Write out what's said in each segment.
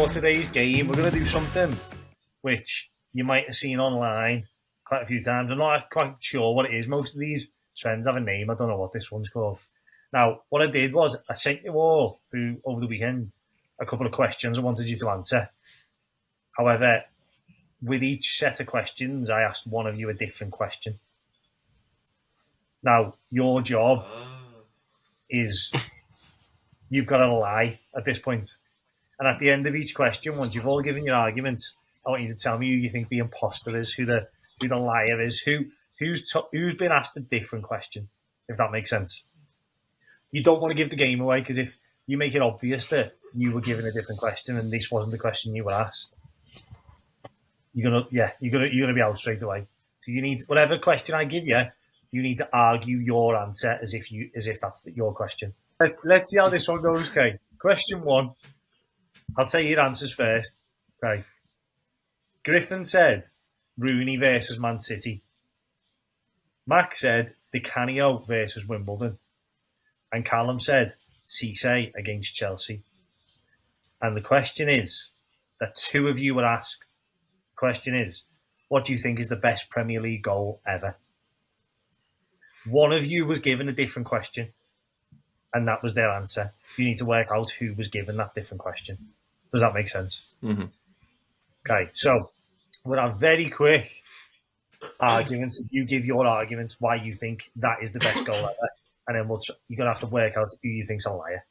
for today's game, we're going to do something which you might have seen online quite a few times. I'm not quite sure what it is. Most of these trends have a name. I don't know what this one's called. Now, what I did was I sent you all through over the weekend a couple of questions I wanted you to answer. However, with each set of questions, I asked one of you a different question. Now, your job is you've got to lie at this point. And at the end of each question, once you've all given your arguments, I want you to tell me who you think the imposter is, who the liar is, who's been asked a different question, if that makes sense. You don't want to give the game away, because if you make it obvious that you were given a different question and this wasn't the question you were asked, you're gonna be out straight away. So you need, whatever question I give you, you need to argue your answer as if that's your question. Let's see how this one goes. Okay, question 1. I'll tell you your answers first. Okay. Griffin said Rooney versus Man City. Max said Di Canio versus Wimbledon. And Callum said Cisse against Chelsea. And the question is, that 2 of you were asked, the question is, what do you think is the best Premier League goal ever? 1 of you was given a different question, and that was their answer. You need to work out who was given that different question. Does that make sense? Mm-hmm. Okay, so we'll have very quick arguments. You give your arguments why you think that is the best goal ever, and then you're going to have to work out who you think's a liar.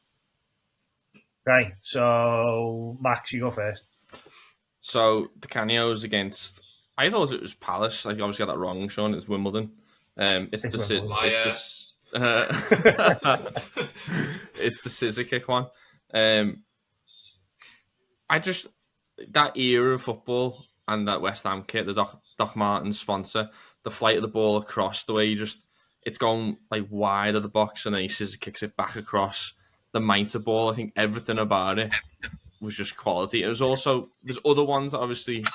Okay, so Max, you go first. So the Canio's against, I thought it was Palace. I obviously got that wrong, Sean. It's Wimbledon. It's the scissor kick one. That era of football and that West Ham kit, the Doc Martens sponsor, the flight of the ball across, the way it's going like wide of the box and then he scissor kicks it back across, the mitre ball. I think everything about it was just quality. It was also, there's other ones that obviously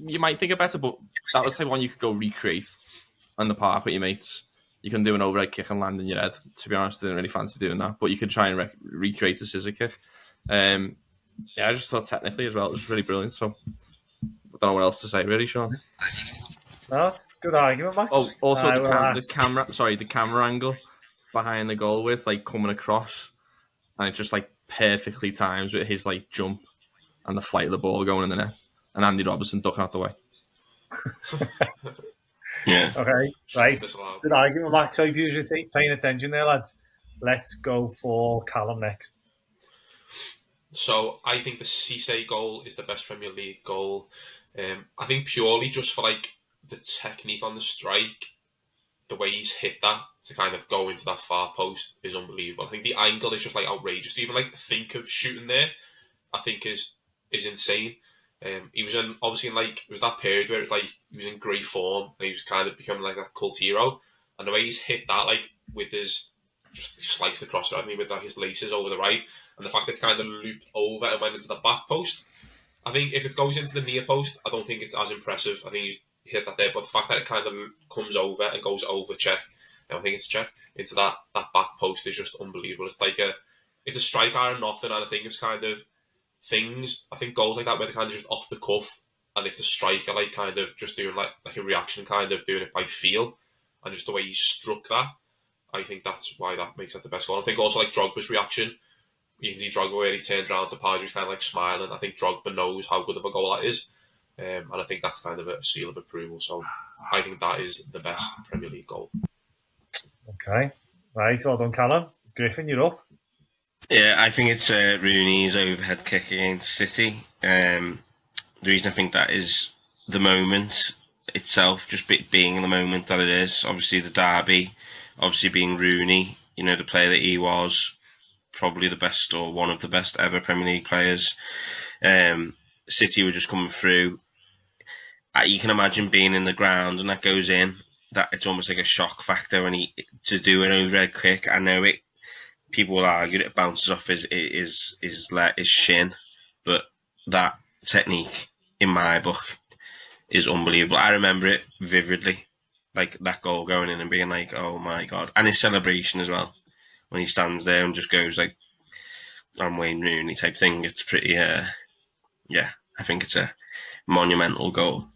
you might think are better, but that was the type of one you could go recreate on the park with your mates. You can do an overhead kick and land in your head. To be honest, I didn't really fancy doing that, but you could try and recreate a scissor kick. I just thought technically as well, it was really brilliant. So I don't know what else to say, really, Sean. That's a good argument, Max. Oh, also the camera angle behind the goal with like coming across, and it just like perfectly times with his like jump and the flight of the ball going in the net, and Andy Robertson ducking out the way. Yeah. Okay, right. Good argument, Max. I usually paying attention there, lads. Let's go for Callum next. So I think the Cisse goal is the best Premier League goal. I think purely just for like the technique on the strike, the way he's hit that to kind of go into that far post is unbelievable. I think the angle is just like outrageous. To even like think of shooting there, I think is insane. He was obviously in like, it was that period where it was like he was in great form and he was kind of becoming like a cult hero. And the way he's hit that, like with his just sliced across, hasn't he, with like his laces over the right, and the fact that it's kind of looped over and went into the back post. I think if it goes into the near post, I don't think it's as impressive. I think he's hit that there, but the fact that it kind of comes over and goes over check, I think it's check, into that back post is just unbelievable. It's like it's a strike out of nothing, and I think it's kind of things, I think goals like that where they're kind of just off the cuff and it's a striker like kind of just doing like a reaction, kind of doing it by feel, and just the way he struck that, I think that's why that makes it the best goal. I think also like Drogba's reaction, you can see Drogba where he turned around to Pardew, he's kind of like smiling. I think Drogba knows how good of a goal that is, and I think that's kind of a seal of approval. So I think that is the best Premier League goal. Okay, right, well done, Callum. Griffin, you're up. Yeah, I think it's Rooney's overhead kick against City. The reason I think that is the moment itself, just being the moment that it is. Obviously the derby, obviously being Rooney, the player that he was, probably the best or one of the best ever Premier League players. City were just coming through. You can imagine being in the ground and that goes in, that it's almost like a shock factor to do an overhead kick. I know it. People will argue that it bounces off his shin, but that technique, in my book, is unbelievable. I remember it vividly, like that goal going in and being like, "Oh my god!" And his celebration as well, when he stands there and just goes like, on Wayne Rooney type thing. It's pretty, yeah, I think it's a monumental goal.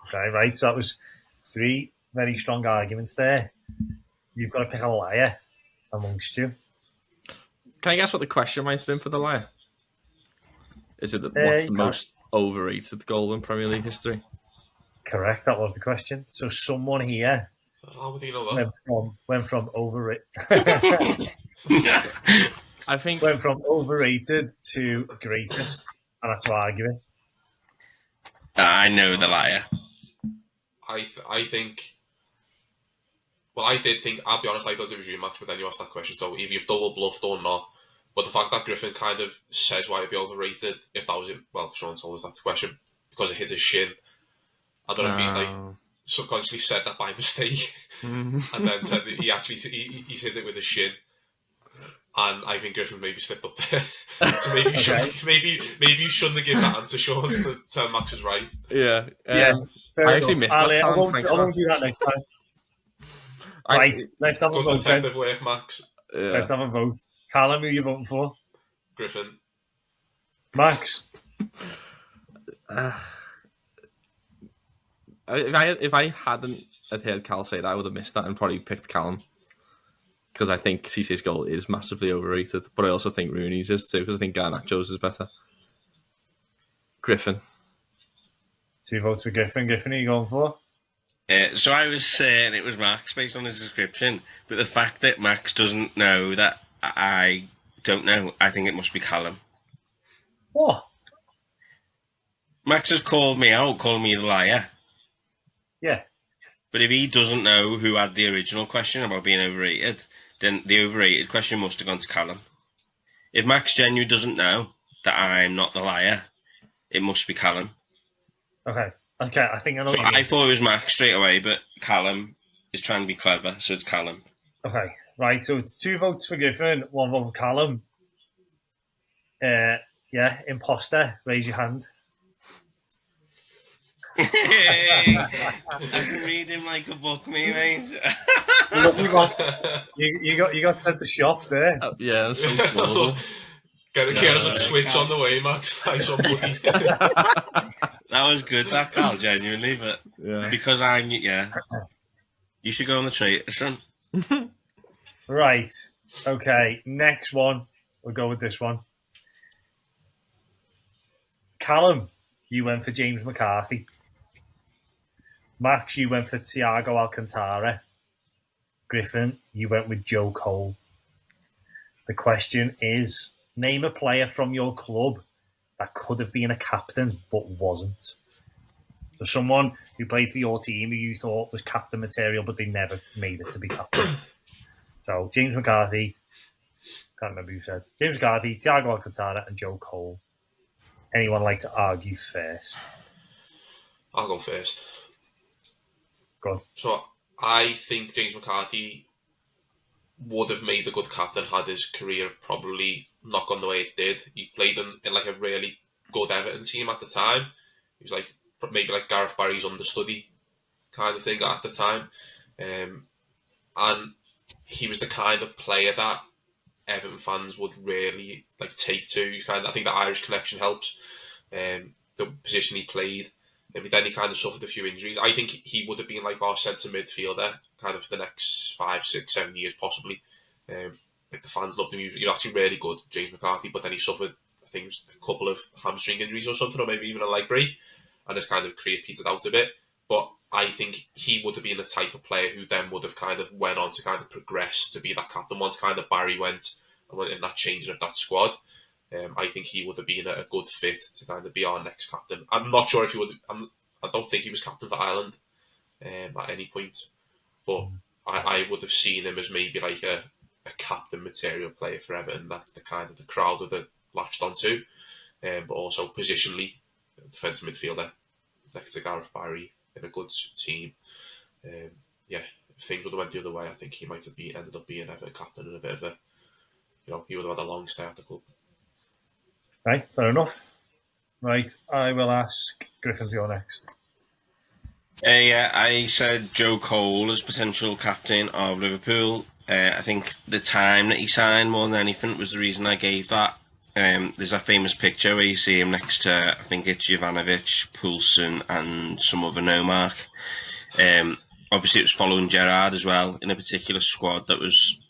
Okay, right. So that was 3 very strong arguments there. You've got to pick a liar amongst you. Can I guess what the question might have been for the liar? Is it what's the most overrated goal in Premier League history? Correct, that was the question. So someone here How would you know that? went from overrated. I think went from overrated to greatest, and that's arguing. I know the liar. I think. Well, I did think. I'll be honest. I thought it was you, Max, but then you asked that question. So either you've double bluffed or not. But the fact that Griffin kind of says why it'd be overrated, if that was it. Well, Sean told us that question because it hit his shin. I don't know if he's like subconsciously said that by mistake, and then said that he actually he hit it with his shin. And I think Griffin maybe slipped up there. So maybe you shouldn't have given that answer, Sean, to tell Max was right. Yeah. I actually missed that. I won't do that next time. Right, let's have a vote. Good detective work, Max. Yeah. Let's have a vote. Callum, who are you voting for? Griffin. Max? If I hadn't heard Cal say that, I would have missed that and probably picked Callum. Because I think Cissé's goal is massively overrated. But I also think Rooney's is too, because I think Garnacho's is better. Griffin. 2 votes for Griffin. Griffin, who are you going for? So I was saying it was Max based on his description, but the fact that Max doesn't know that I don't know, I think it must be Callum. What? Max has called me out, called me the liar. Yeah. But if he doesn't know who had the original question about being overrated, then the overrated question must have gone to Callum. If Max genuinely doesn't know that I'm not the liar, it must be Callum. Okay, I think I know. So I thought it was Max straight away, but Callum is trying to be clever, so it's Callum. Okay, right. So it's 2 votes for Griffin, 1 vote for Callum. Yeah, imposter. Raise your hand. I can read him like a book, me, mate. You got sent to shops there. Yeah, that's so cool. Get us a Twitch on the way, Max. Nice one, buddy. That was good, that Carl, genuinely, but because I knew, you should go on the traitor, son. Right. Okay. Next one. We'll go with this one. Callum, you went for James McCarthy. Max, you went for Thiago Alcantara. Griffin, you went with Joe Cole. The question is, name a player from your club that could have been a captain but wasn't. So someone who played for your team who you thought was captain material but they never made it to be captain. So James McCarthy, can't remember who said. James McCarthy, Thiago Alcantara and Joe Cole. Anyone like to argue first? I'll go first. Go on. So I think James McCarthy would have made a good captain had his career probably not gone the way it did. He played in like a really good Everton team at the time. He was like maybe like Gareth Barry's understudy kind of thing at the time. And he was the kind of player that Everton fans would really like take to. I think the Irish connection helps. The position he played. Then he kind of suffered a few injuries. I think he would have been like our centre midfielder kind of for the next 5, 6, 7 years possibly. Like the fans loved him. He was actually really good, James McCarthy, but then he suffered, I think it was a couple of hamstring injuries or something, or maybe even a leg break, and his kind of career petered out a bit. But I think he would have been the type of player who then would have kind of went on to kind of progress to be that captain once kind of Barry went in that changing of that squad. I think he would have been a good fit to kind of be our next captain. I'm not sure if he would. I don't think he was captain for Ireland at any point, but I would have seen him as maybe like a captain material player for Everton that the kind of the crowd would have latched onto, but also positionally, defensive midfielder next to Gareth Barry in a good team. If things would have went the other way, I think he might have ended up being Everton captain and a bit of a, he would have had a long stay at the club. Right, fair enough. Right, I will ask Griffin to go next. I said Joe Cole as potential captain of Liverpool. I think the time that he signed more than anything was the reason I gave that. There's that famous picture where you see him next to, I think it's Jovanovic, Poulsen, and some other no-mark. Obviously, it was following Gerrard as well in a particular squad that was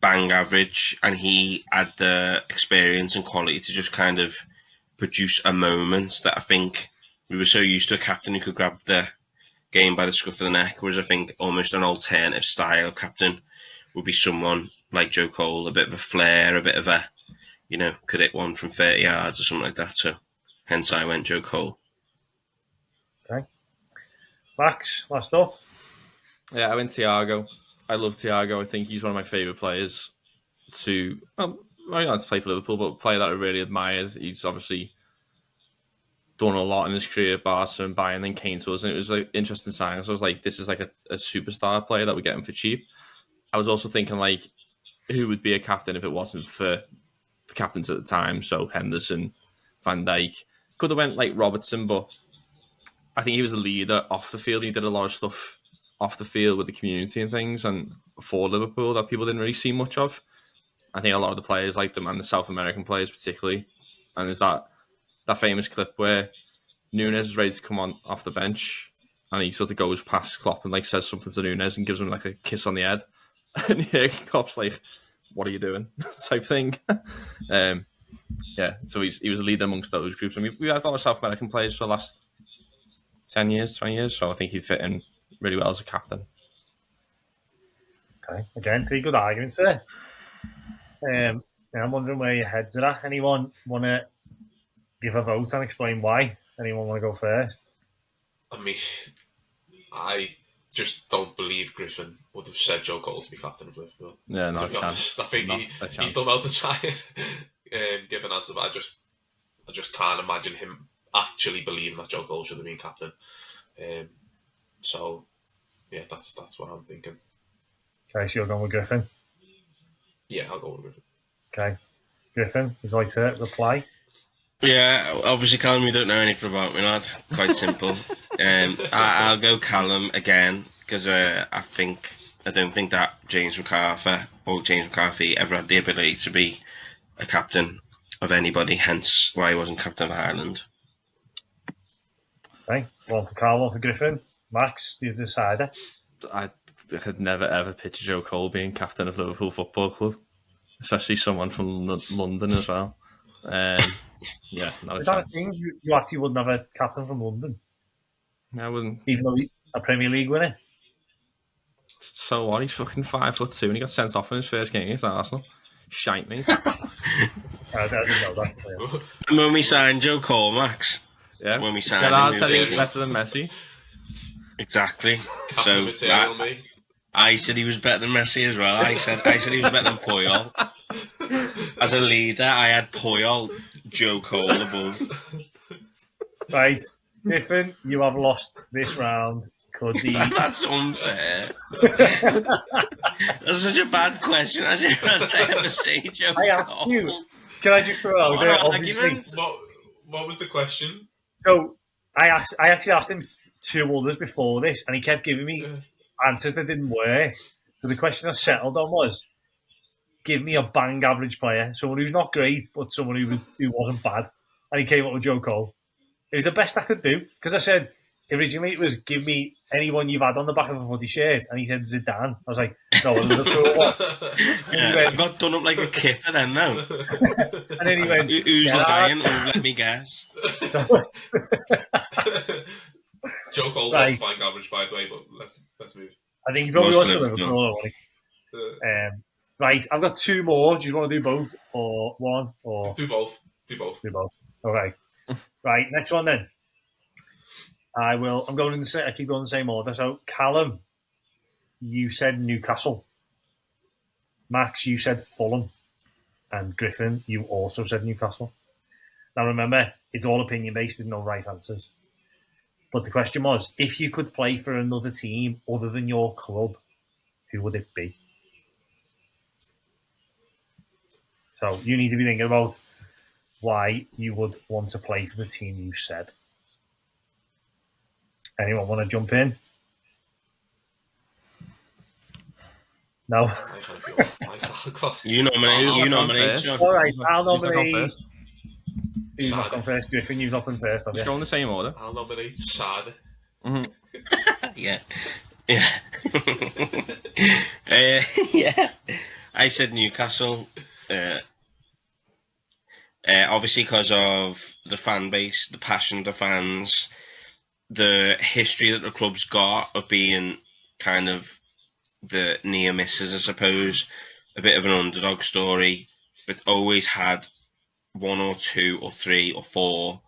bang average, and he had the experience and quality to just kind of produce a moment that I think we were so used to a captain who could grab the game by the scruff of the neck, whereas I think almost an alternative style of captain would be someone like Joe Cole, a bit of a flair, a bit of a, could hit one from 30 yards or something like that. So hence I went Joe Cole. Okay. Max, last up. Yeah, I went Thiago. I love Thiago. I think he's one of my favourite players to, not to play for Liverpool, but a player that I really admired. He's obviously done a lot in his career at Barca and Bayern, then came to us, and it was like interesting signing. So I was like, this is like a superstar player that we're getting for cheap. I was also thinking like, who would be a captain if it wasn't for the captains at the time? So Henderson, Van Dijk. Could have went like Robertson, but I think he was a leader off the field. He did a lot of stuff off the field with the community and things, and for Liverpool that people didn't really see much of. I think a lot of the players like them, and the South American players particularly. And there's that famous clip where Nunes is ready to come on off the bench, and he sort of goes past Klopp and like says something to Nunes and gives him like a kiss on the head, and Klopp's like, "What are you doing?" type thing. So he was a leader amongst those groups, and we had a lot of South American players for the last 10 years, 20 years, so I think he'd fit in really well as a captain. Okay, again, 3 good arguments there. I'm wondering where your heads are at. Anyone want to give a vote and explain why? Anyone want to go first? I mean, I just don't believe Griffin would have said Joe Cole to be captain of Liverpool. Yeah, to be honest, I think he's done well to try and give an answer, but I just can't imagine him actually believing that Joe Cole should have been captain. So, yeah, that's what I'm thinking. Okay, so you're going with Griffin. Yeah, I'll go with Griffin. Okay, Griffin, would you like to reply? Yeah, obviously, Callum, you don't know anything about me, lad. Quite simple. I'll go Callum again because I don't think that James McCarthy ever had the ability to be a captain of anybody. Hence, why he wasn't captain of Ireland. Okay, one for Carl, one for Griffin. Max, do you decide? I had never ever pictured Joe Cole being captain of Liverpool Football Club, especially someone from London as well. Yeah, not a chance. You actually wouldn't have a captain from London. I wouldn't. Even though he's a Premier League winner. So what? He's fucking 5'2" and he got sent off in his first game against Arsenal. Shite me. I didn't know that. And when we signed Joe Cole, Max. Yeah. When we signed him, he was better than Messi. Exactly. Captain material, mate. I said he was better than Messi as well. I said he was better than Puyol. As a leader, I had Puyol, Joe Cole above. Right, Griffin, you have lost this round. That's unfair. That's such a bad question. I didn't ever say Joe Cole. I asked you. Can I just throw out there? What was the question? So I actually asked him 2 others before this, and he kept giving me answers that didn't work. So the question I settled on was, give me a bang average player, someone who's not great, but someone who wasn't bad. And he came up with Joe Cole. It was the best I could do, because I said, originally it was, give me anyone you've had on the back of a footy shirt, and he said Zidane. I was like, no, a Liverpool one. I got done up like a kipper then, no. And then he went, who's lying? Let me guess. Joe Cole was bang average, by the way, but let's move. I think he probably was for Liverpool. Right, I've got 2 more. Do you want to do both or one? Or do both. Okay. Right, next one then. I'm going in I keep going in the same order. So, Callum, you said Newcastle. Max, you said Fulham. And Griffin, you also said Newcastle. Now remember, it's all opinion based. There's no right answers. But the question was, if you could play for another team other than your club, who would it be? So you need to be thinking about why you would want to play for the team you said. Anyone want to jump in? No. I kind of feel God. You nominate. You nominate. first. John. All right, I'll Who's not gone nominate. first? Who's not Sada. gone first? Griffin, you've not gone first, have Just you? go in the same order. I'll nominate Sada. Yeah. Yeah. I said Newcastle. Obviously, because of the fan base, the passion of the fans, the history that the club's got of being kind of the near misses, I suppose, a bit of an underdog story, but always had one or two or three or four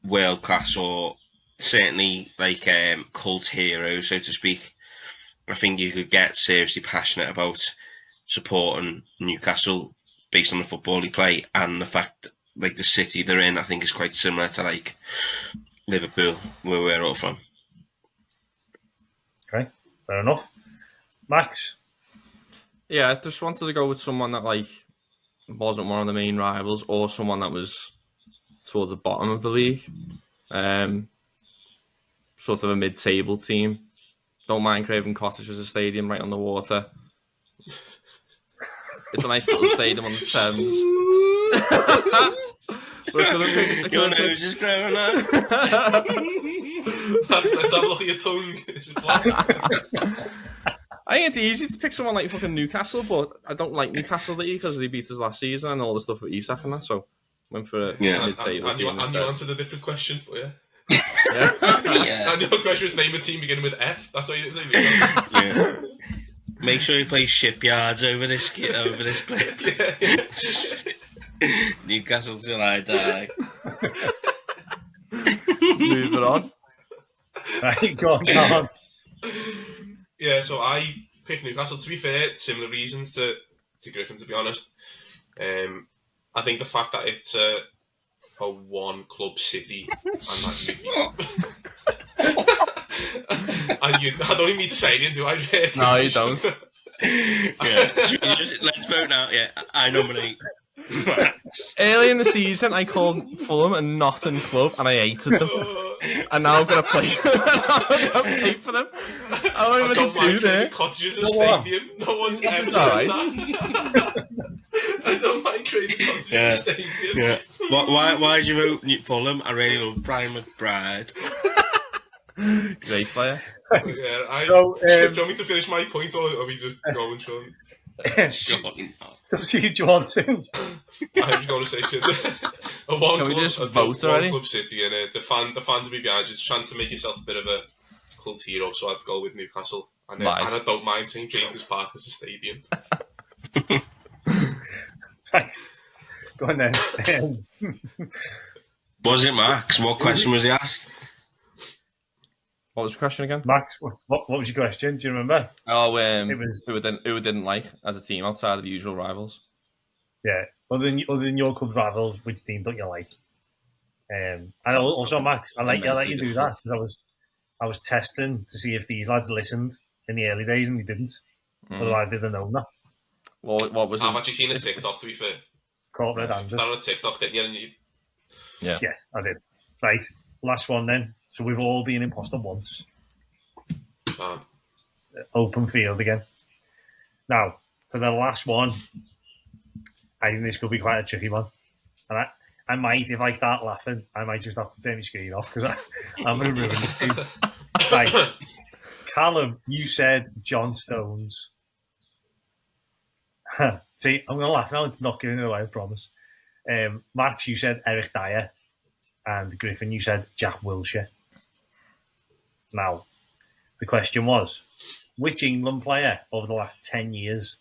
world class or certainly like cult heroes, so to speak. I think you could get seriously passionate about supporting Newcastle based on the football he play and the fact like the city they're in. I think is quite similar to like Liverpool, where we're all from. Okay, fair enough. Max? Yeah, I just wanted to go with someone that like wasn't one of the main rivals or someone that was towards the bottom of the league. Sort of a mid-table team. Don't mind Craven Cottage as a stadium right on the water. It's a nice little stadium on the Thames. Your nose is growing out. Let's have a look at your tongue. Is it black? I think it's easy to pick someone like fucking Newcastle, but I don't like Newcastle because they beat us last season and all the stuff with Isak and that, so went for a mid-table And team you instead. answered a different question, but yeah. Yeah. And your question was name a team beginning with F. That's why you didn't say me. Yeah. Make sure you play Shipyards over this clip. Yeah. Newcastle till I die. Moving on. Right, go on. Yeah, so I picked Newcastle. To be fair, similar reasons to Griffin, to be honest. I think the fact that it's a one club city and that I don't even need to say anything, do I? No, you don't. Yeah. Let's vote now. Yeah, I nominate. Early in the season, I called Fulham a nothing club and I hated them. And now I'm going to play for them. I don't mind Craven Cottages as a stadium. No one's ever said that. I don't mind Craven Cottages as a stadium. Yeah. Why did you vote Fulham? I really love Brian McBride. Great player. Yeah, do you want me to finish my point or are we just going, Sean? Sure. Do you want to? I was going to say a one Can we club, just a vote already? club city, and the fans will be behind you. Just trying to make yourself a bit of a cult hero. So I'd go with Newcastle, and I don't mind St James's Park as a stadium. Right, go on then. Was it Max? What question was he asked? What was the question again? Max, what was your question? Do you remember? Oh, It was who didn't like as a team outside of the usual rivals. yeah. Other than your club's rivals, which team don't you like? And also Max, I let you do that because I was testing to see if these lads listened in the early days and they didn't. Otherwise, they didn't know that. Well, what was it? I've actually seen a TikTok, to be fair. Caught red-handed. That on a TikTok, didn't you? Yeah, I did. Right, last one then. So we've all been imposter once. Open field again. Now, for the last one, I think this could be quite a tricky one. And I might, if I start laughing, I might just have to turn my screen off because I'm going to ruin this game. Right. Callum, you said John Stones. See, I'm going to laugh now. It's not giving it away, I promise. Max, you said Eric Dyer. And Griffin, you said Jack Wilshere. Now, the question was, which England player over the last 10 years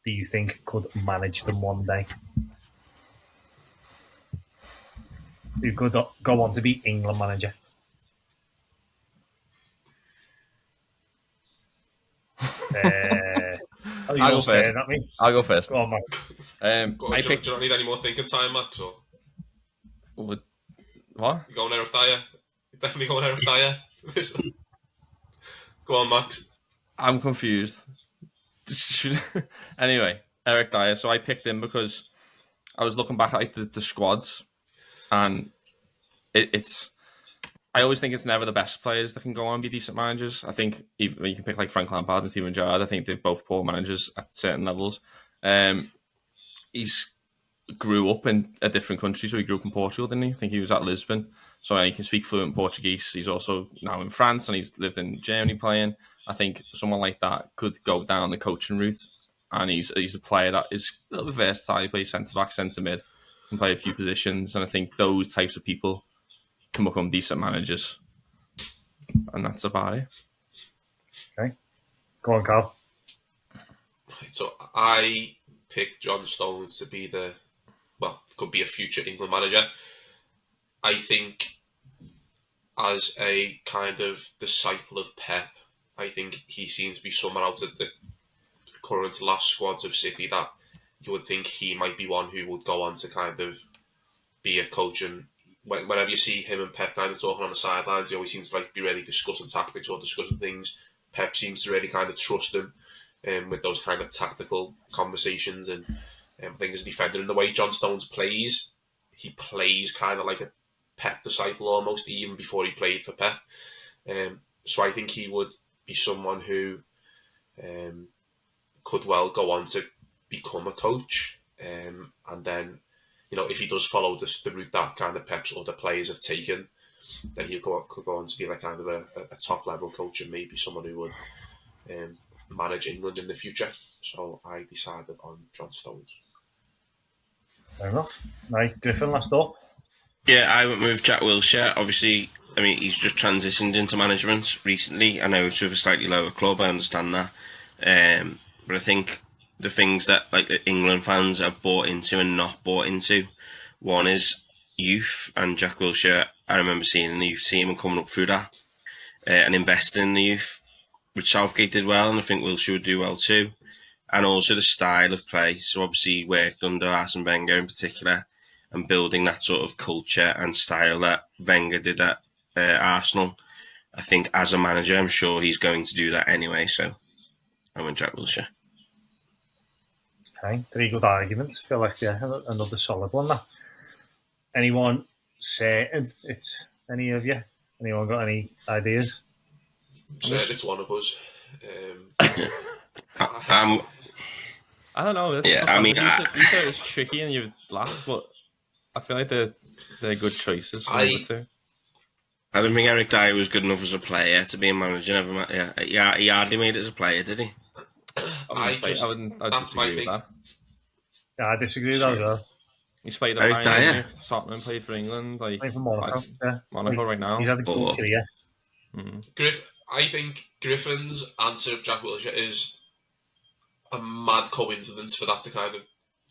do you think could manage them one day? Who could go on to be England manager? I'll go first. At me? I'll go first. Go on, Max. Do you not need any more thinking time, Max? Or? What? You going Eric Dyer? You're definitely going Eric Dyer. Go on, Max. I'm confused. Anyway, Eric Dyer. So I picked him because I was looking back at like the squads, and it's. I always think it's never the best players that can go on and be decent managers. I think even you can pick like Frank Lampard and Steven Gerrard. I think they're both poor managers at certain levels. He's grew up in a different country, so he grew up in Portugal, didn't he? I think he was at Lisbon, so he can speak fluent Portuguese. He's also now in France, and he's lived in Germany playing. I think someone like that could go down the coaching route, and he's a player that is a little bit versatile. He plays centre back, centre mid, can play a few positions, and I think those types of people can become decent managers, and that's about it. Okay, go on, Carl. So I picked John Stones to be could be a future England manager. I think as a kind of disciple of Pep, I think he seems to be someone out of the current last squads of City that you would think he might be one who would go on to kind of be a coach. And whenever you see him and Pep kind of talking on the sidelines, he always seems to be really discussing tactics or discussing things. Pep seems to really kind of trust him with those kind of tactical conversations and things as a defender. And the way John Stones plays, he plays kind of like a Pep disciple almost, even before he played for Pep. So I think he would be someone who could well go on to become a coach. And then, if he does follow the route that kind of Pep's other players have taken, then he could go on to be like kind of a top level coach and maybe someone who would manage England in the future. So I decided on John Stones. Fair enough. Right, Griffin, last up. Yeah, I went with Jack Wilshere. Obviously, I mean, he's just transitioned into management recently. I know it's with a slightly lower club, I understand that. But I think the things that like the England fans have bought into and not bought into, one is youth, and Jack Wilshere, I remember seeing in the youth team and coming up through that and investing in the youth, which Southgate did well, and I think Wilshere would do well too. And also the style of play. So obviously he worked under Arsene Wenger in particular and building that sort of culture and style that Wenger did at Arsenal. I think as a manager, I'm sure he's going to do that anyway. So I went Jack Wilshere. Okay, 3 good arguments. I feel like another solid one. That. Anyone certain it's any of you? Anyone got any ideas? Said it's one of us. I don't know. I mean, you said it's tricky and you laugh, but I feel like they're good choices. I don't think Eric Dyer was good enough as a player to be a manager. Never mind. Yeah, he hardly made it as a player, did he? I disagree with that. Yeah, I disagree with that as well. He's played Eric Dyer. Tottenham, played for England. Playing for Monaco. Monaco right now. He's had a good career. I think Griffin's answer of Jack Wilshere is a mad coincidence for that to kind of...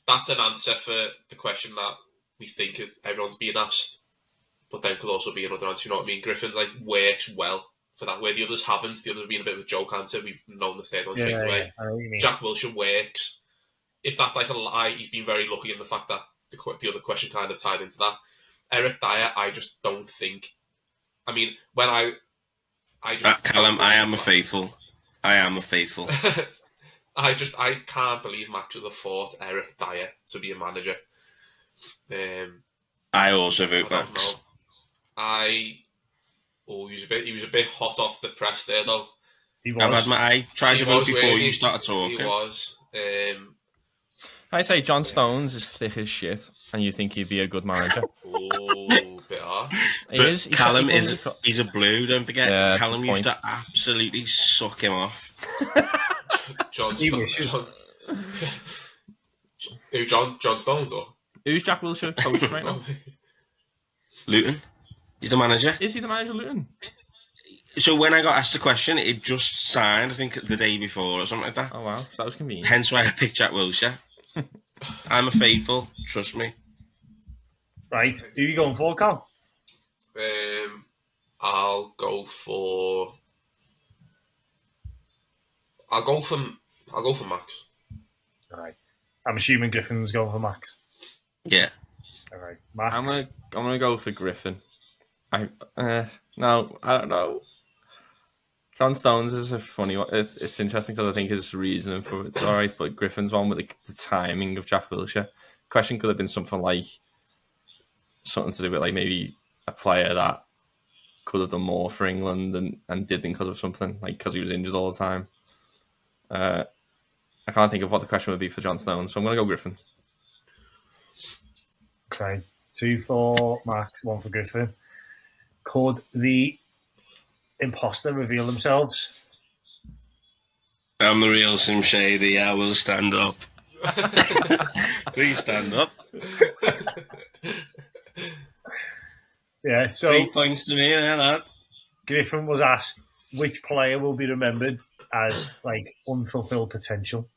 That's an answer for the question that we think everyone's being asked, but then could also be another answer, you know what I mean? Griffin works well for that, where the others haven't. The others have been a bit of a joke answer. We've known the third one straight away. I know what you mean. Jack Wilshere works. If that's like a lie, he's been very lucky in the fact that the other question kind of tied into that. Eric Dyer, I just don't think... I mean, when I just... Callum, I am a faithful. I can't believe Max would have fought Eric Dyer to be a manager. I also vote Max. He was a bit hot off the press there though. I tried to vote before you started talking. He was. I say John Stones is thick as shit, and you think he'd be a good manager. Oh, bit harsh. He is. Callum he's a blue. Don't forget, yeah, Callum used to absolutely suck him off. John Stones. John Stones or who's Jack Wilshere coaching right now? Luton. He's the manager. Is he the manager of Luton? So when I got asked the question, it just signed, I think, the day before or something like that. Oh wow, so that was convenient. Hence why I picked Jack Wilshere. I'm a faithful, trust me. Right, who are you going for, Cal? I'll go for Max. All right. I'm assuming Griffin's going for Max. Yeah. All right, Max. I'm gonna go for Griffin. No, I don't know. John Stones is a funny one. It's interesting because I think his reasoning for it's all right, but Griffin's one with the timing of Jack Wilshere. Question could have been something to do with like maybe a player that could have done more for England and did because of something, like because he was injured all the time. I can't think of what the question would be for Jon Stone, so I'm going to go Griffin. Okay. 2 for Mark, 1 for Griffin. Could the imposter reveal themselves? I'm the real Sim Shady. I will stand up. Please stand up. Yeah, so 3 points to me, yeah, lad. Griffin was asked which player will be remembered as like unfulfilled potential.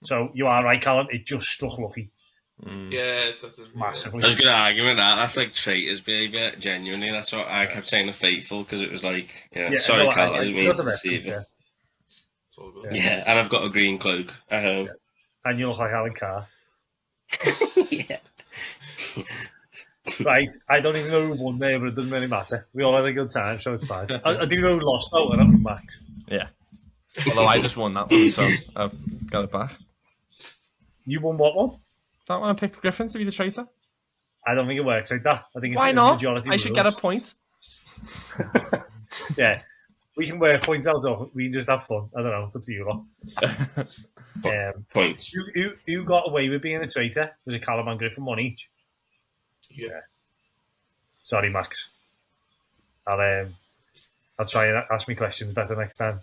So you are right, Callum. It just struck lucky Yeah, it doesn't. massively. I was going to argue with that. That's like traitors' behaviour. Genuinely, that's what I kept saying to Faithful because it was like, sorry, no, Carl, I I didn't mean got to the deceive you. reference, It's all good. Yeah, and I've got a green cloak at home. And you look like Alan Carr. Yeah. Right, I don't even know who won there, but it doesn't really matter. We all had a good time, so it's fine. I do know who lost though, and I'm Max. Yeah. Although I just won that one, so I've got it back. You won what one? That one I picked Griffin to be the traitor. I don't think it works like that. I think it's Why a not? majority I should rules. get a point. Yeah, we can work points out, or we can just have fun. I don't know. It's up to you lot. Points. Who got away with being a traitor? Was it Callum and Griffin, 1 each? Yeah. Sorry, Max. I'll try and ask me questions better next time.